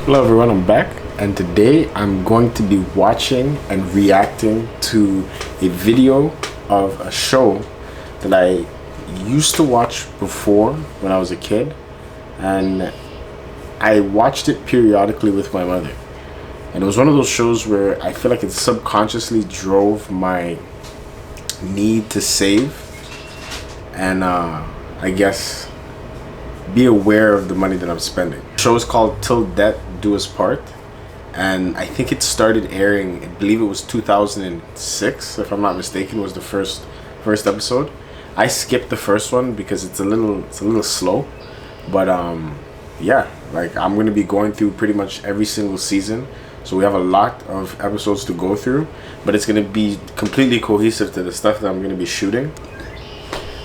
Hello everyone, I'm back, and today I'm going to be watching and reacting to a video of a show that I used to watch before when I was a kid, and I watched it periodically with my mother. And it was one of those shows where I feel like it subconsciously drove my need to save and I guess be aware of the money that I'm spending. The show is called Till Death Do Us Part, and I think it started airing, I believe it was 2006 if I'm not mistaken, was the first episode. I skipped the first one because it's a little slow, but yeah, like I'm gonna be going through pretty much every single season, so we have a lot of episodes to go through, but it's gonna be completely cohesive to the stuff that I'm gonna be shooting.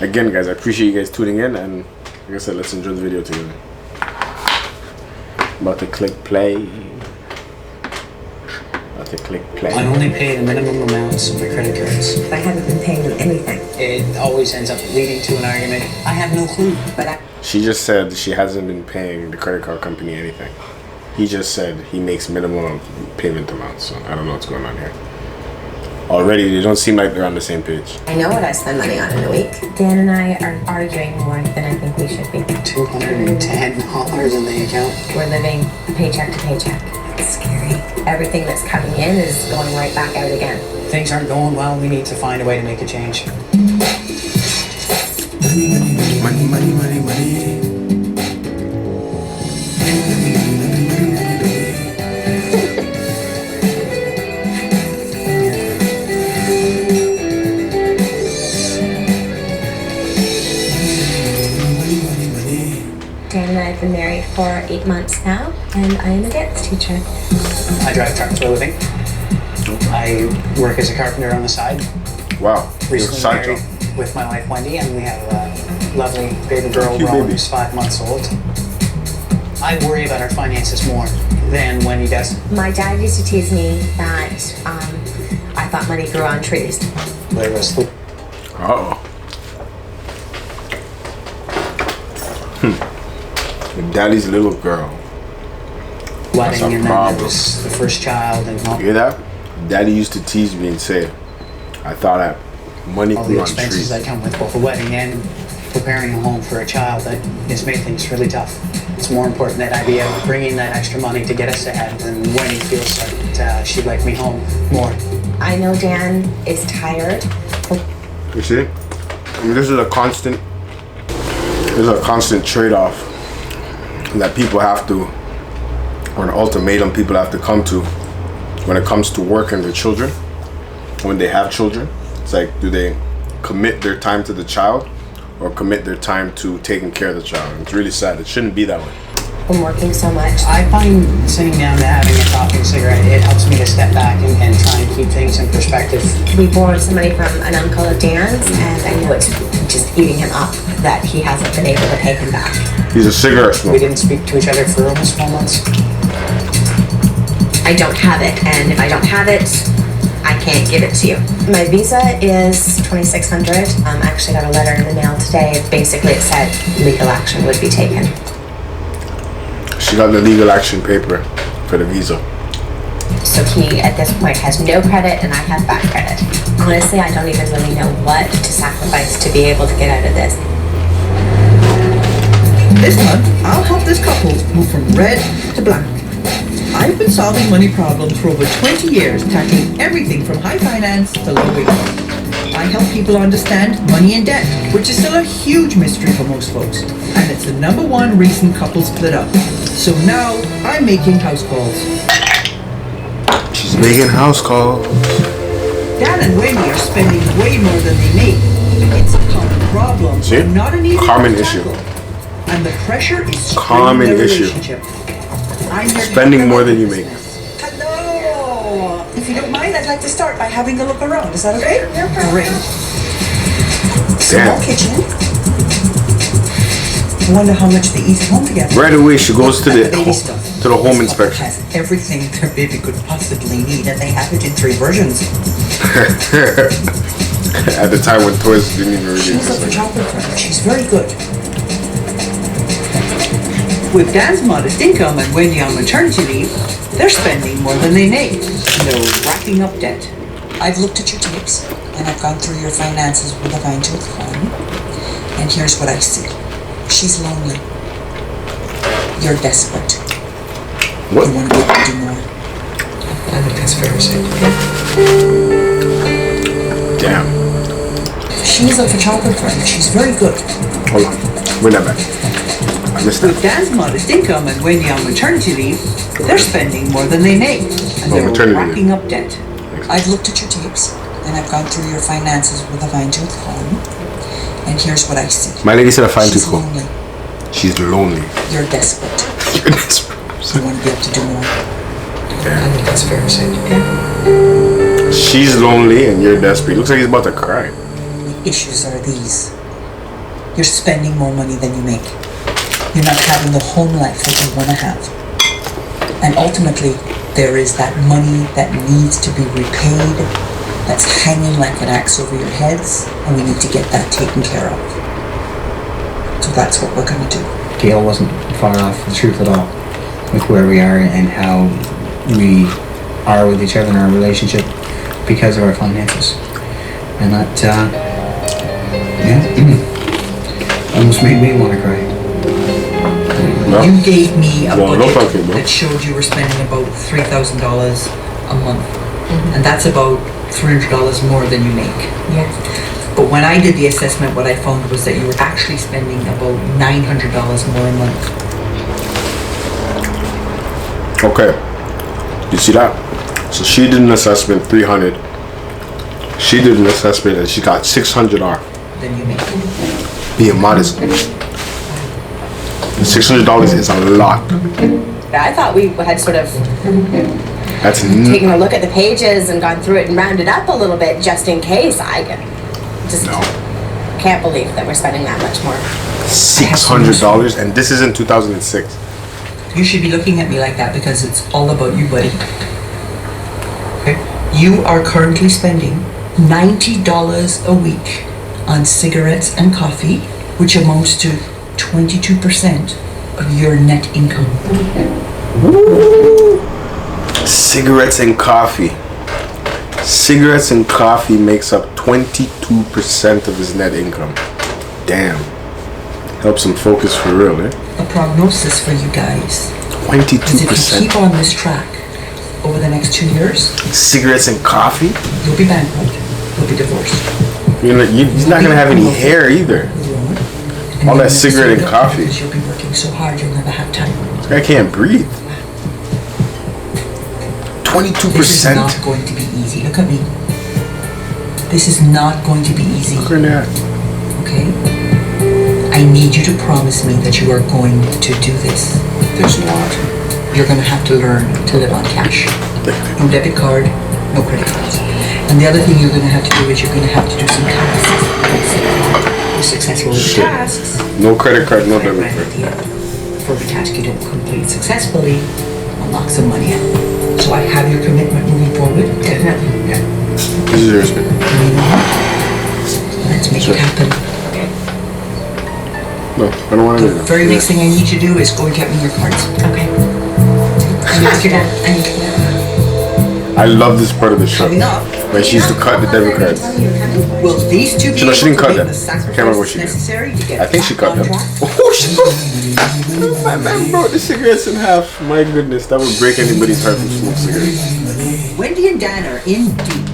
Again guys, I appreciate you guys tuning in, and like I said, let's enjoy the video together. About to click play. I only pay the minimum amounts of my credit cards. I haven't been paying them anything. It always ends up leading to an argument. I have no clue. But She just said she hasn't been paying the credit card company anything. He just said he makes minimum payment amounts, so I don't know what's going on here. Already, they don't seem like they're on the same page. I know what I spend money on in a week. Dan and I are arguing more than I think we should be. $210 in the account. We're living paycheck to paycheck. It's scary. Everything that's coming in is going right back out again. Things aren't going well. We need to find a way to make a change. Money. Dan and I have been married for 8 months now, and I am a dance teacher. I drive trucks for a living. I work as a carpenter on the side. Wow, Recently side married job. with my wife Wendy, and we have a lovely baby girl, Cute Rowan, baby. who's 5 months old. I worry about our finances more than Wendy does. My dad used to tease me that I thought money grew on trees. There was Uh-oh. Daddy's little girl. wedding, a and then problem. there was the first child, and You hear that? Daddy used to tease me and say, I thought that money all grew the on expenses trees. that come with both a wedding and preparing a home for a child. That has made things really tough. It's more important that I be able to bring in that extra money to get us ahead than when he feels that she'd like me home more. I know Dan is tired. You see? I mean, this is a constant trade-off that people have to, or an ultimatum people have to come to when it comes to work and their children. When they have children, it's like, do they commit their time to the child or commit their time to taking care of the child? And it's really sad. It shouldn't be that way. I'm working so much. I find sitting down to having a coffee and cigarette, it helps me to step back and try and keep things in perspective. We borrowed some money from an uncle of Dan's, and I know it's just eating him up that he hasn't been able to pay him back. He's a cigarette We smoker. didn't speak to each other for almost 4 months. I don't have it, and if I don't have it, I can't give it to you. My visa is $2,600. I actually got a letter in the mail today. Basically, it said legal action would be taken. She got the legal action paper for the visa. So he, at this point, has no credit, and I have bad credit. Honestly, I don't even really know what to sacrifice to be able to get out of this. This month, I'll help this couple move from red to black. I've been solving money problems for over 20 years, tackling everything from high finance to low wage. I help people understand money and debt, which is still a huge mystery for most folks, and it's the #1 reason couples split up. So now, I'm making house calls. She's making house calls. Dan and Wendy are spending way more than they make. It's a common problem, See? not an easy Common one to issue. tackle. And the pressure is Common straining the issue. relationship. I'm here to Spending help more them than you out make. with this. Hello! If you don't mind, I'd like to start by having a look around. Is that okay? Great. Small Damn. kitchen. I wonder how much they eat at home together. Right away, she goes to And the baby stuff. home This couple inspection. has everything their baby could possibly need, and they have it in 3 versions. At the time when toys didn't even really She's up for exist. chocolate forever. She's very good. With Dan's modest income and Wendy on maternity leave, they're spending more than they make. And they're racking up debt. I've looked at your tapes, and I've gone through your finances with a fine-tooth comb. And here's what I see. She's lonely. You're desperate. What? You want to be able to do more. I think that's fair to say. Damn. She's a photographer, and she's very good. Hold on. Bring that back. I missed With that. Dan's modest income and Wendy on maternity leave, they're spending more than they make. And they're maternity leave. racking up debt. I've looked at your tapes, and I've gone through your finances with a fine-tooth comb. And here's what I see. My lady said a fine She's tooth comb. lonely. She's lonely. You're desperate. You're desperate. You want to be able to do more. I think that's fair to say. She's lonely and you're desperate. Looks like he's about to cry. The issues are these. You're spending more money than you make. You're not having the home life that you want to have. And ultimately, there is that money that needs to be repaid, that's hanging like an axe over your heads, and we need to get that taken care of. So that's what we're going to do. Gail wasn't far off the truth at all with where we are and how we are with each other in our relationship because of our finances. And that, almost made me want to cry. No? You gave me a Well, no budget fucking, bro. that showed you were spending about $3,000 a month. And that's about $300 more than you make. Yeah. But when I did the assessment, what I found was that you were actually spending about $900 more a month. Okay. You see that? So she did an assessment, 300. She did an assessment and she got 600 off. Than you make. Being modest. $600 is a lot. I thought we had sort of That's taken a look at the pages and gone through it and rounded up a little bit just in case. I just no. can't believe that we're spending that much more. $600 and this is in 2006. You should be looking at me like that because it's all about you, buddy. Okay? You are currently spending $90 a week on cigarettes and coffee, which amounts to 22% of your net income. Cigarettes and coffee. Cigarettes and coffee makes up 22% of his net income. Damn. Helps him focus for real, eh? A prognosis for you guys is if you 22%. keep on this track over the next 2 years, Cigarettes and coffee? you'll be bankrupt, you'll be divorced. He's not gonna have any hair either. And All you'll that never cigarette and see it coffee. because you'll be working so hard you'll never have time. This guy can't breathe. This is 22%? not going to be easy. Look at me. This is not going to be easy. Look at that. Okay? I need you to promise me that you are going to do this. There's not. You're going to have to learn to live on cash. No debit card, no credit cards. And the other thing you're going to have to do is you're going to have to do some tasks. You're successful with the Shit. tasks. No credit card, no I debit ran card. with you. For every task you don't complete successfully, I'll knock some money out. So I have your commitment moving forward. Definitely. Yeah. This is yours, man. Let's make it happen. No, I don't want The to do very next thing I need you to do is go and get me your cards. Okay. I need to get that. I need to get that. I love this part of the show. Coming up, Where she used to cut the debit cards. will these two be No, she didn't able to cut make them. the Can't remember what sacrifices she did. necessary to get I think she back cut on them. track? Oh, she My man broke the cigarettes in half. My goodness, that would break anybody's heart to smoke cigarettes. Wendy and Dan are in deep.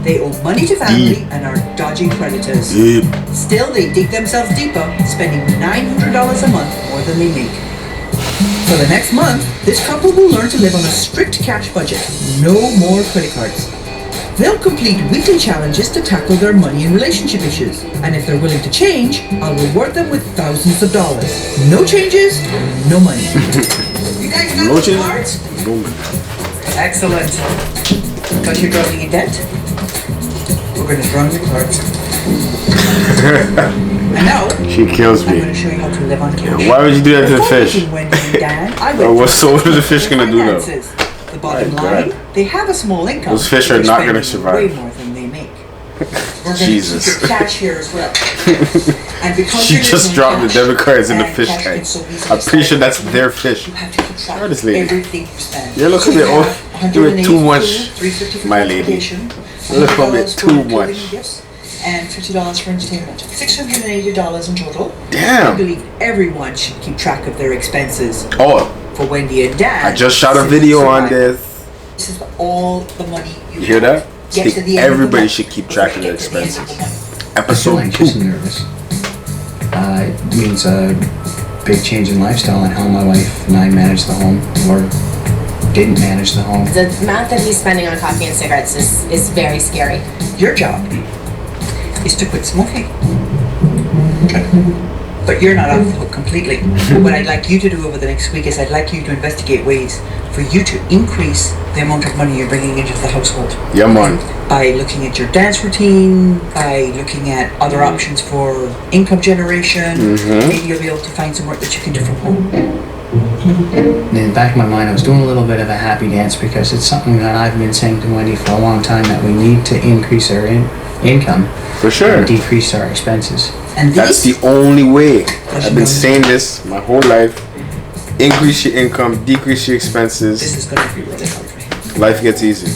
They owe money to family and are dodging creditors. Deep. Still, they dig themselves deeper, spending $900 a month more than they make. For the next month, this couple will learn to live on a strict cash budget. No more credit cards. They'll complete weekly challenges to tackle their money and relationship issues. And if they're willing to change, I'll reward them with thousands of dollars. No changes, no money. You guys got No those changes. cards? No man. Excellent. Because you're drowning in debt, we're going to drown your cards. And now, She kills I'm going me. to show you how to live on cash. Why would you do that to the Before fish? meeting Wendy and Dan, I Well, went what's through what is the fish gonna do now? finances. The bottom My line, God. they have a small income. Those fish but are they're not gonna spending survive. Way more than they make. We're going to Jesus. keep your cash here as well. And because She you're just living dropped the cash, debit cards in the and fish cash tank. gets so easily I'm pretty sure stolen, that's their fish. you have to keep track Oh, this of lady. everything you spend. Yeah, look So at it. you Oh, have you were too $182, much, $350 for my lady. transportation, Look a bit $100 for too clothing much. and gifts, and $50 for entertainment. $680 in total. Damn. I believe everyone should keep track of their expenses. Oh, For Wendy and Dad, I just shot a simple video on survival. this. This is all the money you You hear that? Get Think to the end of the everybody month should keep before track you of their get to the end of expenses. the month. I feel Episode anxious 2. and nervous. It means a big change in lifestyle and how my wife and I manage the home, or didn't manage the home. The amount that he's spending on coffee and cigarettes is very scary. Your job is to quit smoking. But you're not off the hook completely. What I'd like you to do over the next week is I'd like you to investigate ways for you to increase the amount of money you're bringing into the household. Yeah, man. By looking at your dance routine, by looking at other options for income generation. Maybe you'll be able to find some work that you can do from home. And in the back of my mind, I was doing a little bit of a happy dance because it's something that I've been saying to Wendy for a long time, that we need to increase our income For sure. and decrease our expenses. And That's the these, only way. I've been saying this my whole life. Increase your income, decrease your this expenses. is going to be really hard. Life gets easy.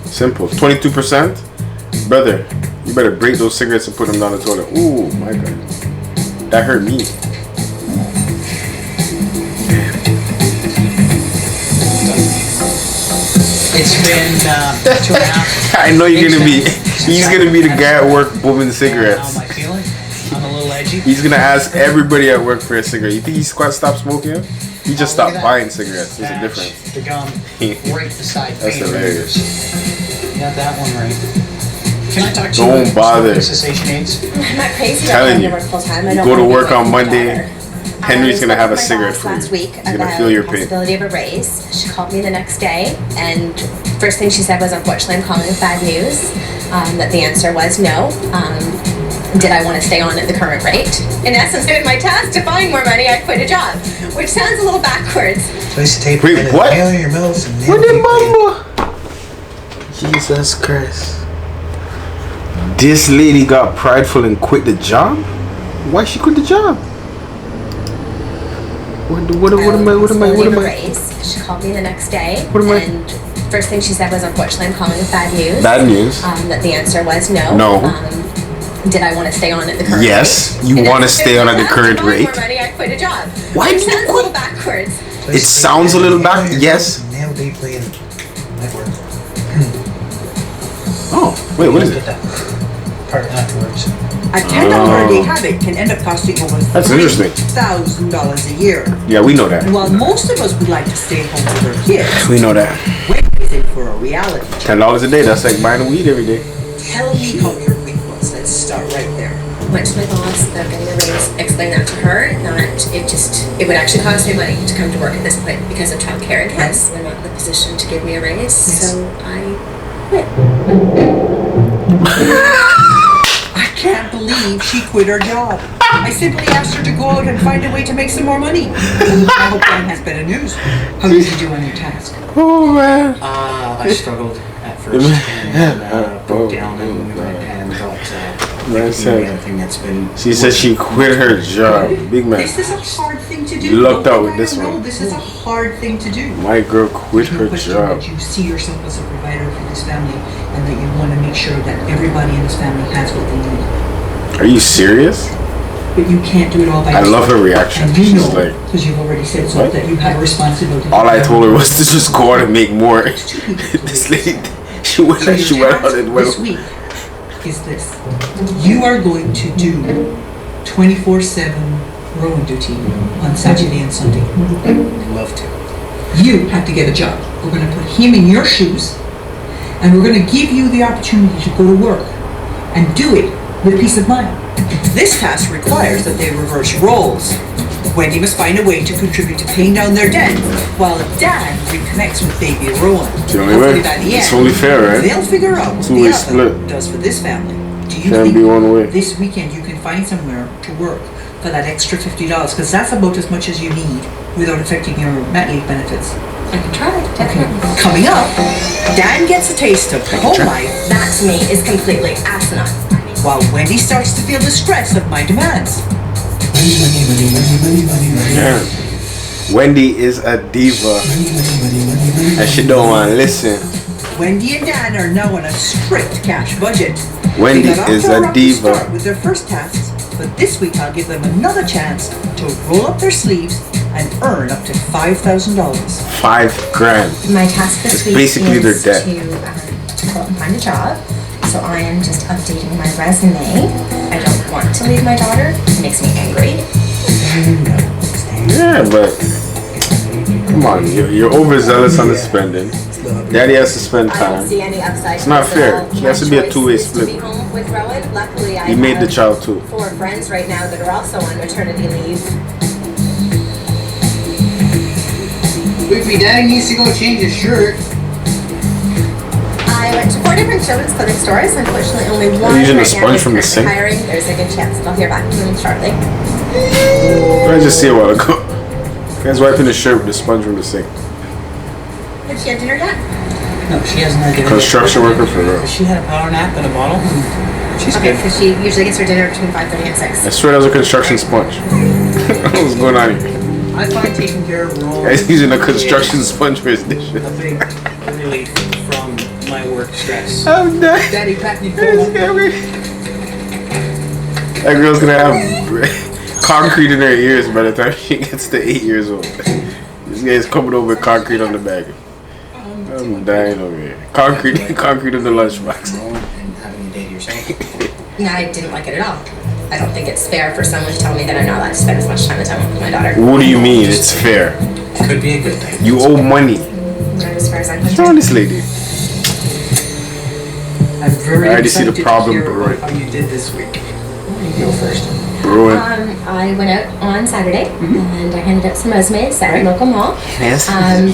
Simple. 22%? Brother, you better break those cigarettes and put them down the toilet. Ooh, my God. That hurt me. It's been 2.5. I know you're gonna be. He's gonna be the guy at work booming How cigarettes. am I feeling? I'm a little edgy. He's gonna ask everybody at work for a cigarette. You think he stopped smoking? He just Oh, look stopped at that. buying cigarettes. There's a Patch, difference. The gum right beside That's pain hilarious. fingers. Got that one right. Can I talk to you Don't about bother. cessation aids? I'm not crazy Telling about going you. to work full time. I You don't go to wanna be work away on from my Monday, daughter. Henry's gonna have a I spoke cigarette with for my you. boss last week He's gonna about feel your the pain. possibility of a raise. She called me the next day, and first thing she said was, "Unfortunately, I'm calling with bad news." That the answer was no. Did I want to stay on at the current rate? In essence, it was my task to find more money. I quit a job, which sounds a little backwards. Place the tape Wait, in what? the nail in your mouth and What nail did deep in. mama? Jesus Christ. This lady got prideful and quit the job? Why she quit the job? What am I? Raise. She called me the next day, What am I- and first thing she said was, "Unfortunately, I'm calling with bad news." Bad news. That the answer was no. No. Did I want to stay on at the current Yes, rate? you In wanna essence, stay it on was at the my task to current find rate? more money. I quit a job. Why Which did you sounds a quit? little backwards. Place It the sounds tape a little in the nail back- in your yes. mouth and nail deeply in. Might work. Oh, wait, what is Get it? that part afterwards. A $10 a day habit can end up costing over That's interesting. $3,000 a year. Yeah, we know that. And while most of us would like to stay home with our kids, We know that. Wendy's in for a reality check. $10 a day, that's like buying weed every day. Tell me how your week was. Let's start right there. Went to my boss about getting a raise, explained that to her, that it would actually cost me money to come to work at this point because of childcare and kids. They're not in the position to give me a raise, so I quit. I can't believe she quit her job. I simply asked her to go out and find a way to make some more money. I hope Dan has better news. How did you do on your task? Oh, man. I struggled at first and broke down and thought That's the it. other thing that's been She said she quit her job. Big man. This is a hard thing to do. You lucked out with I this know one. This is a hard thing to do. My girl quit her No question job. that you see yourself as a provider for this family and that you want to make sure that everybody in this family has what they need. Are you serious? But you can't do it all by I yourself. love her reaction. And you She's know, like, because you've already said so, What? that you have a responsibility. all I told her was to just go out and make more. There's two people to This this. lady, she went So out your and task went. this week is this. You are going to do 24/7 rowing duty on Saturday and Sunday. love to. You have to get a job. We're going to put him in your shoes, and we're going to give you the opportunity to go to work and do it with peace of mind. This task requires that they reverse roles. Wendy must find a way to contribute to paying down their debt, while Dad reconnects with baby Rowan. It's the only Hopefully way. by the It's end, only fair, right? they'll figure out what Two-way the other split. does for this family. Do you Can't think be one way. this weekend you can find somewhere to work for that extra $50? Because that's about as much as you need without affecting your mat leave benefits. I can try, definitely. Coming up, Dan gets a taste of home life. That to me is completely asinine. while Wendy starts to feel the stress of my demands. Yeah. Wendy is a diva. And she don't want to listen. Wendy and Dan are now on a strict cash budget. Wendy They got off is to a rocky diva. start with their first tasks, but this week I'll give them another chance to roll up their sleeves and earn up to $5,000. $5,000. My task this It's week basically their is debt. to go out and find a job. So I am just updating my resume. I don't want to leave my daughter. It makes me angry. Yeah, but come on, you're overzealous on the spending. Daddy has to spend I don't time. see any upside. It's not to this at all. fair. She has to be a My choice two-way is split. To be home with Rowan. Luckily, I He made the have child too. 4 friends right now that are also on maternity leave. Quickly, Daddy needs to go change his shirt. I went to 4 different children's clothing stores. Unfortunately, only one using right the now sponge is from the currently sink? hiring. There's a good chance that I'll hear back from them shortly. I just see a while ago. Guy's wiping his shirt with the sponge from the sink. Did she have dinner yet? No, she hasn't had dinner. Construction worker for real. She had a power nap and a bottle. She's Okay, good. because she usually gets her dinner between 5:30 and 6. I swear that was a construction sponge. What's going on here? I find taking care of Rowan Guy's using a construction sponge for his dishes. a big relief from my work stress. I'm dead. Daddy, pat me full. That girl's gonna have concrete in her ears by the time she gets to 8 years old. This guy's coming over with concrete on the bag. I'm dying over here. Concrete in the lunchbox. And having a day to yourself. No, I didn't like it at all. I don't think it's fair for someone to tell me that I'm not allowed to spend as much time as I want with my daughter. What do you mean? It's fair. Could be a good thing. You owe money. Not as far as I'm What's wrong with concerned. this lady? I'm very I already see the excited problem to hear brewing. how you did this week. You go first. Brewing. I went out on Saturday and I handed out some resumes at a local mall. Yes.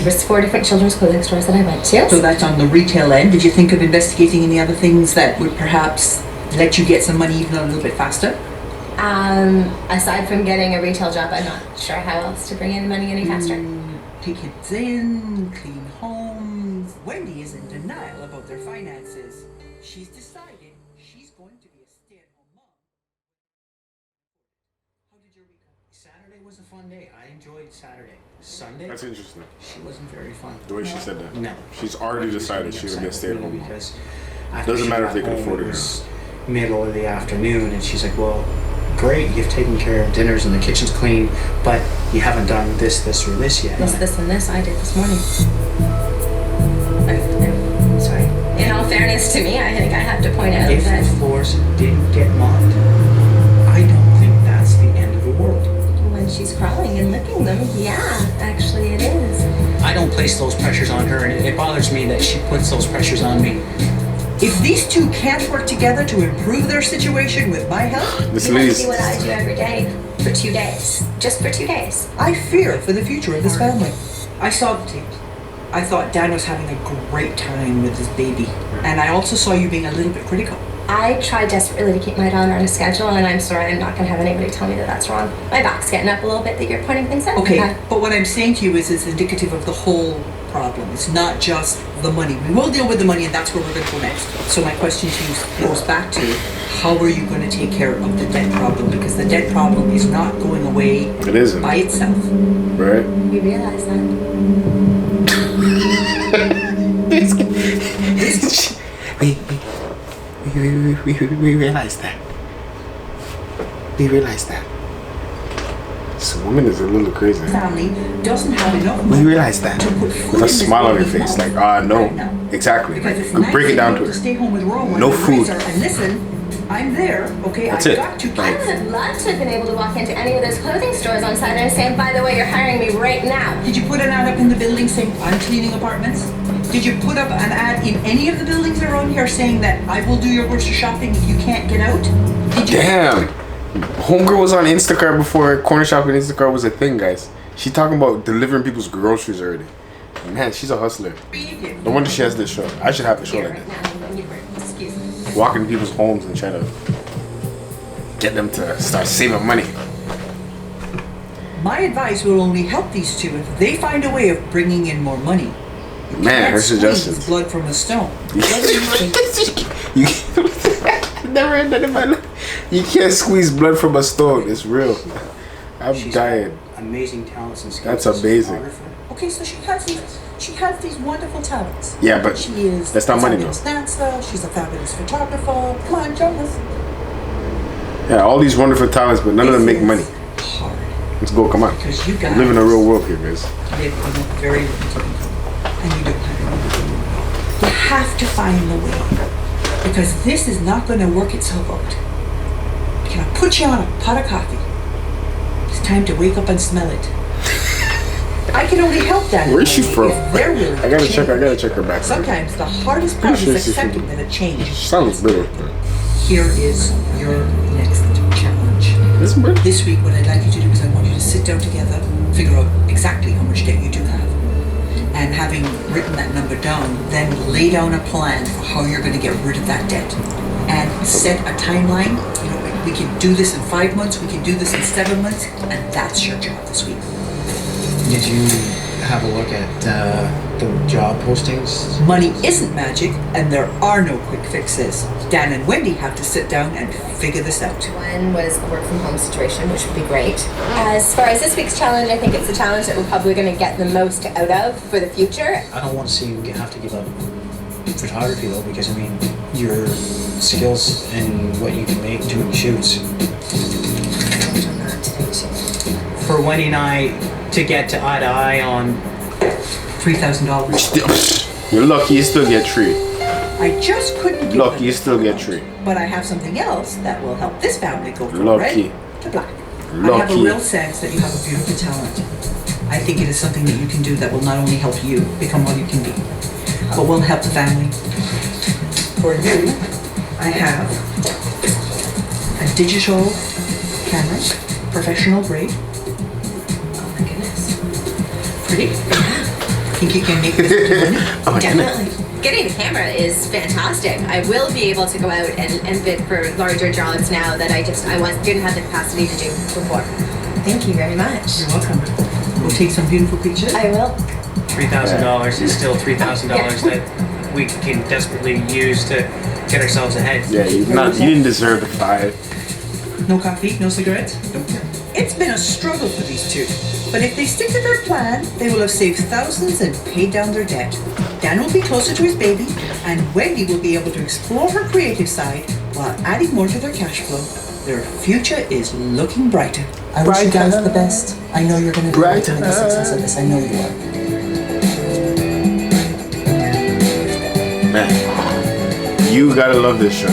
There's 4 different children's clothing stores that I went to. So that's on the retail end. Did you think of investigating any other things that would perhaps let you get some money even a little bit faster? Aside from getting a retail job, I'm not sure how else to bring in money any faster. Take kids in, clean homes. Wendy is in denial about their finances. She's decided she's going to be a stay-at-home mom. How did your week go? Saturday was a fun day. I enjoyed Saturday. Sunday, That's interesting. she wasn't very fun. The way she said that. No. She's already decided she's gonna be a stay-at-home mom. Because after Doesn't she matter if got they can home, afford it or was middle of the afternoon, and she's like, "Well, great, you've taken care of dinners and the kitchen's clean, but you haven't done this, or this yet." This, and this I did this morning. I'm sorry. In all fairness to me, I think I have to point out If that the floors didn't get mopped, I don't think that's the end of the world. when she's crawling and licking them, yeah, actually it is. I don't place those pressures on her, and it bothers me that she puts those pressures on me. If these two can't work together to improve their situation with my help, This You want to lady's see what I do every day for 2 days. Just for 2 days. I fear for the future of this family. I saw the tape. I thought Dan was having a great time with his baby. And I also saw you being a little bit critical. I try desperately to keep my daughter on a schedule, and I'm sorry I'm not going to have anybody tell me that that's wrong. My back's getting up a little bit that you're pointing things out. Okay, but what I'm saying to you is it's indicative of the whole problem. It's not just the money. We will deal with the money, and that's where we're going to go next. So my question to you goes back to, how are you going to take care of the debt problem? Because the debt problem is not going away It isn't. by itself. right. You realize that? We realize that. We realize that. This woman is a little crazy. Family doesn't have enough We money realize that. to put food With in a this smile on your baby's face, mouth like, no. right now. Exactly. Because it's Break nice it down to to stay her. home with Rowan No and food. raise her. And listen, I'm there, okay? That's I've it. got to I would have loved to have been able to walk into any of those clothing stores on Saturday and say, by the way, you're hiring me right now. Did you put an ad up in the building saying I'm cleaning apartments? Did you put up an ad in any of the buildings around here saying that I will do your grocery shopping if you can't get out? Did you? Damn. Homegirl was on Instacart before corner shopping Instacart was a thing, guys. She talking about delivering people's groceries already. Man, she's a hustler. No wonder she has this show. I should have a show Here like right this. now. Excuse me. Walk into people's homes and try to get them to start saving money. My advice will only help these two if they find a way of bringing in more money. You Man, can't her squeeze suggestions. blood from a stone. You never had that in my life. You can't squeeze blood from a stone. It's real. I'm She's dying. got amazing talents and skills. That's as a amazing. photographer. Okay, so she has these wonderful talents. Yeah, but She is that's not a money, fabulous dancer, she's a fabulous photographer. Come on, join us. Yeah, all these wonderful talents, but none of them make money. Hard. Let's go. Come on. Because you guys We live in a real world here, guys. live in a very limited income. And you don't have it. You have to find the way. Because this is not going to work itself out. Can I put you on a pot of coffee? It's time to wake up and smell it. I can only help that. Where's she from? If they're willing I gotta to check. I gotta change. check her back. Sometimes the hardest part Pretty is sure she's accepting from- that a change. She sounds little. Here is your next challenge. This one? This week, what I'd like you to do is I want you to sit down together, figure out exactly how much debt you do have, and having written that number down, then lay down a plan for how you're going to get rid of that debt, and set a timeline. You know, we can do this in 5 months, we can do this in 7 months, and that's your job this week. Did you have a look at the job postings? Money isn't magic, and there are no quick fixes. Dan and Wendy have to sit down and figure this out. One was a work from home situation, which would be great. As far as this week's challenge, I think it's the challenge that we're probably going to get the most out of for the future. I don't want to see you have to give up photography though, because I mean, your skills and what you can make doing shoots. For Wendy and I to get to eye on $3,000. You're lucky you still get 3. I just couldn't give Lucky them you still get that 3. amount. But I have something else that will help this family go from Lucky. red to black. I have Lucky. a real sense that you have a beautiful talent. I think it is something that you can do that will not only help you become what you can be, but will help the family. For you, I have a digital camera, professional grade. Oh my goodness. Pretty. Think you can make this into money? Oh, Definitely. Getting the camera is fantastic. I will be able to go out and bid for larger jobs now that didn't have the capacity to do before. Thank you very much. You're welcome. We'll take some beautiful pictures. I will. $3,000 is still $3,000 that we can desperately use to get ourselves ahead. Yeah, you didn't deserve the 5. No coffee, no cigarettes? It's been a struggle for these two, but if they stick to their plan, they will have saved thousands and paid down their debt. Dan will be closer to his baby, and Wendy will be able to explore her creative side while adding more to their cash flow. Their future is looking brighter. I wish you guys the best. I know you're going to make a success of this. I know you are. Man, you gotta love this show.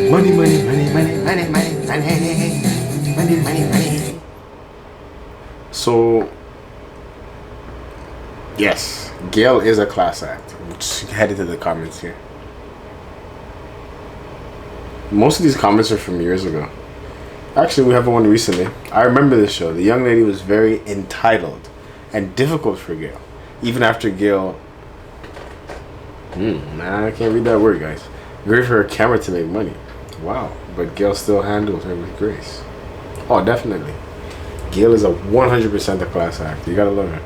Money, money, money, money, money, money, money, money, money, money. So, yes, Gail is a class act. Just head into the comments here. Most of these comments are from years ago. Actually, we have one recently. I remember this show. The young lady was very entitled and difficult for Gail. Even after Gail... I can't read that word, guys. Gave her a camera to make money. Wow. But Gail still handled her with grace. Oh, definitely. Gail is a 100% a class act. You gotta love her.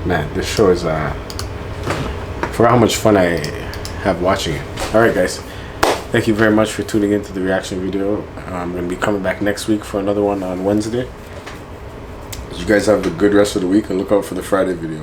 Man, this show is... I forgot how much fun I have watching it. Alright, guys. Thank you very much for tuning into the reaction video. I'm going to be coming back next week for another one on Wednesday. You guys have a good rest of the week and look out for the Friday video.